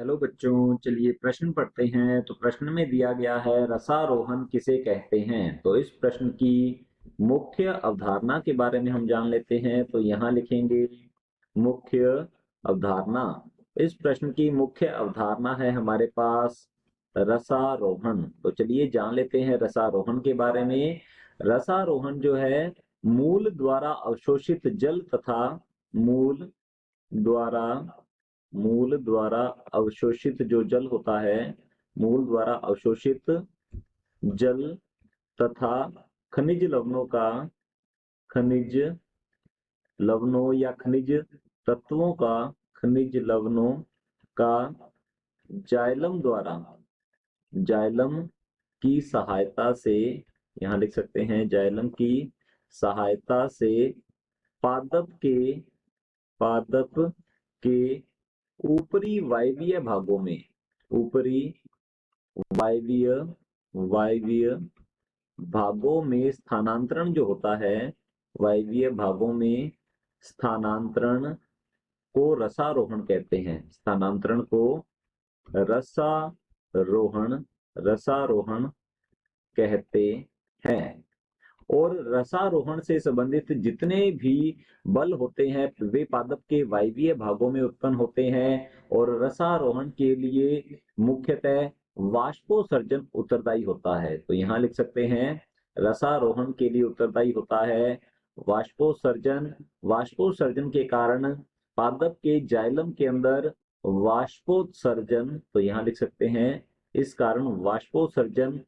Hello बच्चों, चलिए प्रश्न पढ़ते हैं। तो प्रश्न में दिया गया है रसारोहण किसे कहते हैं। तो इस प्रश्न की मुख्य अवधारणा के बारे में हम जान लेते हैं। तो यहाँ लिखेंगे मुख्य अवधारणा। इस प्रश्न की मुख्य अवधारणा है हमारे पास रसारोहण। तो चलिए जान लेते हैं रसारोहण के बारे में। रसारोहण जो है मूल द्वारा अवशोषित जल तथा मूल द्वारा मूल द्वारा अवशोषित जो जल होता है, मूल द्वारा अवशोषित जल तथा खनिज लवणों का खनिज लवणों या खनिज तत्वों का खनिज लवणों का जाइलम द्वारा जाइलम की सहायता से, यहाँ लिख सकते हैं जाइलम की सहायता से पादप के ऊपरी वायवीय भागों में ऊपरी वायवीय वायवीय भागों में स्थानांतरण जो होता है, वायवीय भागों में स्थानांतरण को रसारोहण कहते हैं। स्थानांतरण को रसारोहण रसारोहण कहते हैं। और रसारोहण से संबंधित जितने भी बल होते हैं वे पादप के वायवीय भागों में उत्पन्न होते हैं। और रसारोहण के लिए मुख्यतः वाष्पोत्सर्जन उत्तरदायी होता है। तो यहाँ लिख सकते हैं रसारोहण के लिए उत्तरदायी होता है वाष्पोत्सर्जन। वाष्पोत्सर्जन के कारण पादप के जाइलम के अंदर वाष्पोत्सर्जन, तो यहाँ लिख सकते हैं इस कारण वाष्पोत्सर्जन,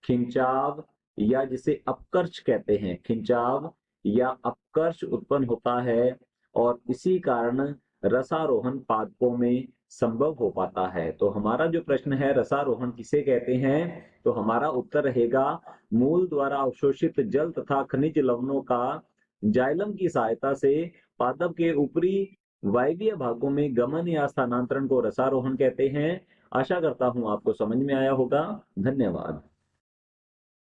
खिंचाव या जिसे अपकर्ष कहते हैं, खिंचाव या अपकर्ष उत्पन्न होता है। और इसी कारण रसारोहण पादपों में संभव हो पाता है। तो हमारा जो प्रश्न है रसारोहण किसे कहते हैं, तो हमारा उत्तर रहेगा मूल द्वारा अवशोषित जल तथा खनिज लवणों का जाइलम की सहायता से पादप के ऊपरी वायवीय भागों में गमन या स्थानांतरण को रसारोहण कहते हैं। आशा करता हूं आपको समझ में आया होगा। धन्यवाद।